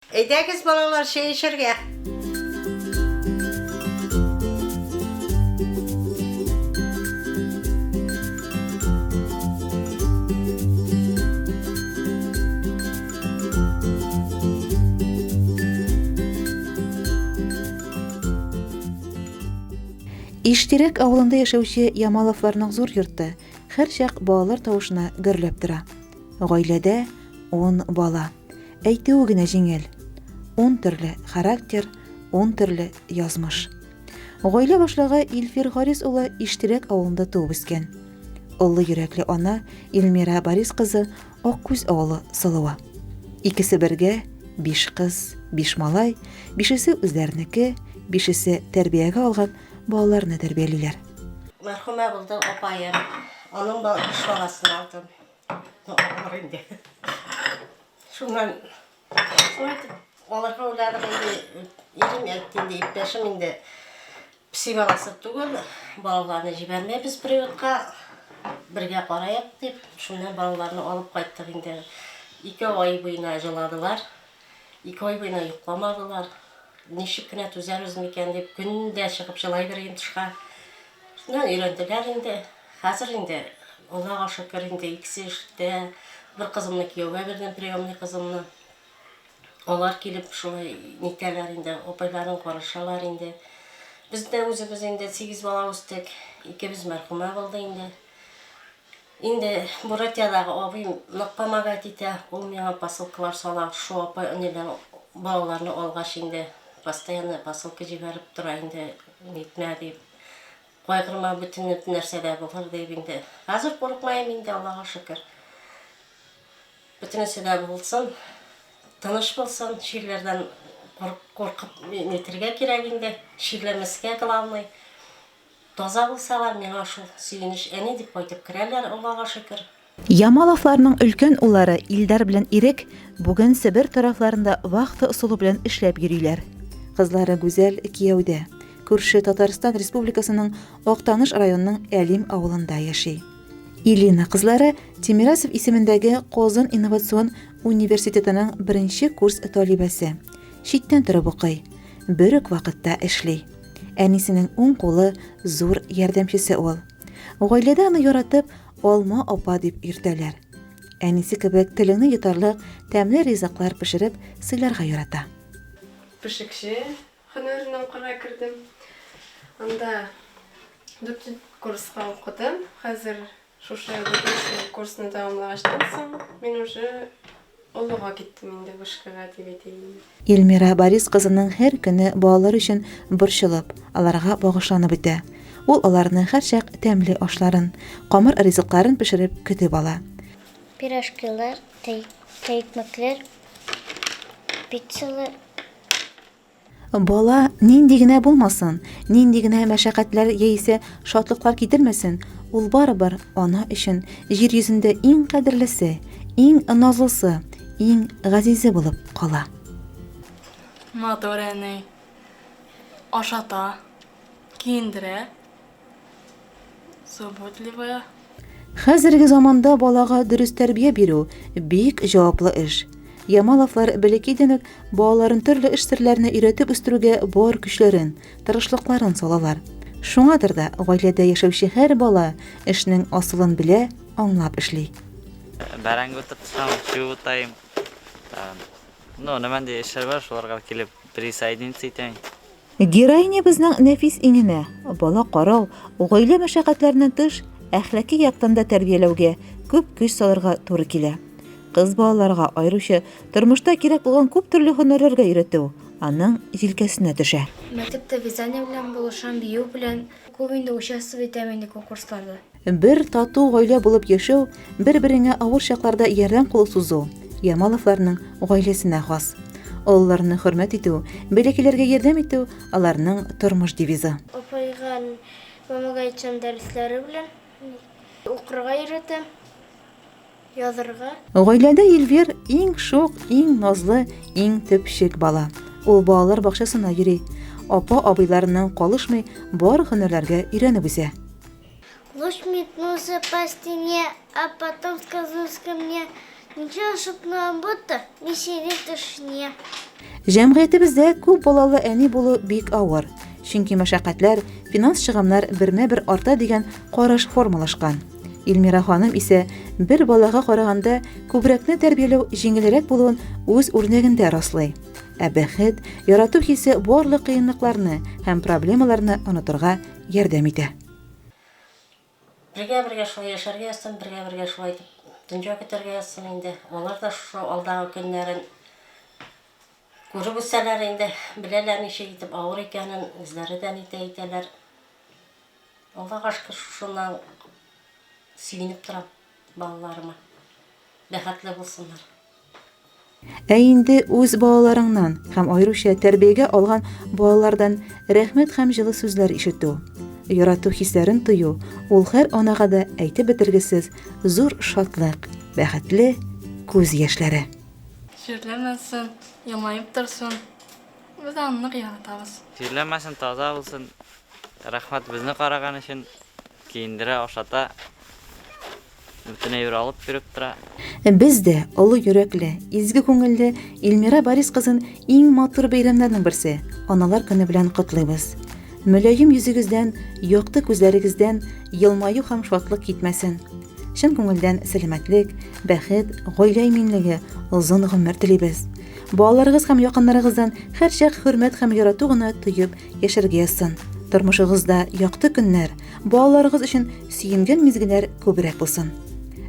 Әйдәгез балалар шәй эчәргә. Иштерәк авылында яшәүче Ямаловларның зур йорты һәр чак балалар тавышына гөрләп тора. Гаиләдә 10 бала. Әйтүе генә җиңел. 10 төрле характер, 10 төрле язмыш. Гаилә башлыгы Илфир Харис улы Иштерәк авылында туып үскән. Олы йөрәкле ана Илмира Борис кызы Аккүз авылы Сылуы. Икесе бергә 5 кыз, 5 малай, 5-се үзләренеке, 5-се тәрбиягә алган балаларны тәрбиялиләр. Мәрхүмә булды апайым. Аның биш баласын алдым. Алар инде. Шуннан аларга уйладык инде. Ирем әйткәндә иптәшем инде пси баласы түгел. Балаларны җибәрмәбез приютка. Бергә караек дип, шуннан балаларны алып кайттык инде. 2 ай буена җыладылар. 2 ай буена йокламадылар. Ничек кенә түзәрбез микән дип көндә чыгып җылай бирәм тышка. Шуннан өйрәнделәр инде. Хәзер инде Аллага шөкер инде икесе эштә. Бер кызымны кияүгә бирдем, приемный кызымны. Алар килеп шулай нитәләр инде, апайларын карашалар инде. Без дә үзебез инде 8 бала үстек. Икебез мәрхүмә булды инде. Инде Буратиядагы абыйм нык помогать итә. Ул миңа посылкалар сала. Шу апай инде балаларны алгач инде постоянно посылка җибәреп тора инде. Нитмә дип. Кайгырма бөтен нәрсәдә булыр дип инде. Хәзер курыкмыйм инде, Аллага шөкер. Бөтен нәрсәдә булсын, тыныч булсын, ширләрдән куркып нитергә кирәк инде. Ширләмәскә главный. Таза булсалар, миңа шул сөенеш әни дип кайтып керәләр, Аллага шөкер. Ямаловларның өлкән уллары Илдар белән Ирек бүген Себер тарафларында вахта ысулы белән эшләп йөриләр. Кызлары Гүзәл кияүдә. Күрше Татарстан Республикасының Актаныш районының Әлим авылында яши. Илина кызлары Тимирасов исемендәге Казан инновацион университетының 1-нче курс талибәсе. Читтән торып укый. Бер үк вакытта эшли. Әнисенең уң кулы зур ярдәмчесе ул. Гаиләдә аны яратып Алма апа дип йөртәләр. Әнисе кебек телеңне йотарлык тәмле ризыклар пешереп сыйларга ярата. Пешекче һөнәренә укырга кердем. Анда 4 курска укыдым. Хәзер шушы 4 курсны тәмамлагачтан соң мин уже Олыга киттем инде вышкага дип әйтәм. Илмира Борис кызының һәр көне балалар өчен борчылып, аларга багышланып үтә. Ул аларның һәр чак тәмле ашларын, камыр ризыкларын пешереп көтеп ала. Пирожкилар, тәйкмәкләр, пиццалар. Бала нинди генә булмасын, нинди генә мәшәкатьләр яисә шатлыклар китермәсен, ул барыбер ана өчен җир йөзендә иң кадерлесе, иң назлысы, иң газизе булып кала. Матурәне ашата, киендерә. Заботливая. Хәзерге заманда балага дөрес тәрбия бирү бик җаваплы эш. Ямаловлар бәләкәйдән үк балаларын төрле эш серләренә өйрәтеп үстерүгә бар көчләрен, тырышлыкларын салалар. Шуңадыр да гаиләдә яшәүче һәр бала эшнең асылын белә, аңлап эшли. Бәрәңге тотсам, шу тайм. Нәмәндә эшләр бар, шуларга килеп присоединиться итәм. Героиня безнең нәфис иңенә бала карау, гаилә мәшәкатьләреннән тыш әхлаки яктан да тәрбияләүгә күп көч салырга туры килә. Кыз балаларга аеруча тормышта кирәк булган күп төрле һөнәрләргә өйрәтү аның җилкәсенә төшә. Мәктәптә вязание белән булышам, бию белән күп инде участвовать итәм инде конкурсларда. Бер тату гаилә булып яшәү, бер-береңә авыр чакларда ярдәм кулы сузу Ямаловларның гаиләсенә хас. Олларны хөрмәт итү, бәләкәйләргә ярдәм итү аларның тормыш девизы. Апайга помогать итәм дәресләре белән, укырга өйрәтәм, язырга. Гаиләдә Илвир иң шук, иң назлы, иң төпчек бала. Ул балалар бакчасына йөри. Апа-абыйларының калышмый бар һөнәрләргә өйрәнеп үсә. Луч метнулся по стене, а потом сказал ко мне: Ничего особенного, будто веселит тошне. Җәмгыятебездә күп балалы әни булу бик авыр. Чөнки мәшәкатьләр, финанс чыгымнар бермә-бер арта дигән караш формалашкан. Илмира ханым исә бер балага караганда күбрәкне тәрбияләү җиңелрәк булуын үз үрнәгендә раслый. Ә бәхет, ярату хисе барлык кыенлыкларны һәм проблемаларны онытырга ярдәм итә. Бергә шулай яшәргә ясым, бергә шулай дөнья көтәргә ясым инде. Алар да шул алдагы көннәрен күреп үсәләр инде, беләләр ничә итеп авыр икәнен, үзләре дә әйтәләр. Аллага шөкер, шуннан сөенеп торам балаларыма. Бәхетле булсыннар. Ә инде үз балаларыңнан һәм аеруча тәрбиягә алган балалардан рәхмәт һәм җылы сүзләр ишетү, ярату хисләрен тою, ул һәр анага да әйтеп бетергесез зур шатлык, бәхетле күз яшьләре. Ширләмәсен, елмаеп торсын. Без аны яратабыз. Сөйләмәсен, таза булсын. Рәхмәт безне караган өчен. Киендерә, ашата. Бүтән әйбер алып биреп тора. Без дә олы йөрәкле, изге күңелле Илмира Борис кызын иң матур бәйрәмнәрнең берсе Аналар көне белән котлыйбыз. Мөлаем йөзегездән, якты күзләрегездән елмаю һәм шатлык китмәсен. Чын күңелдән сәламәтлек, бәхет, гаилә иминлеге, озын гомер телибез. Балаларыгыз һәм якыннарыгыздан һәр чак хөрмәт һәм ярату гына тоеп яшәргә язсын. Тормышыгызда якты көннәр, балаларыгыз өчен сөенгән мизгелләр күбрәк булсын.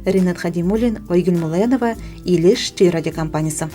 Ринат Хадимуллин, Айгөл Мулаянова, Илеш телерадиокомпаниясе.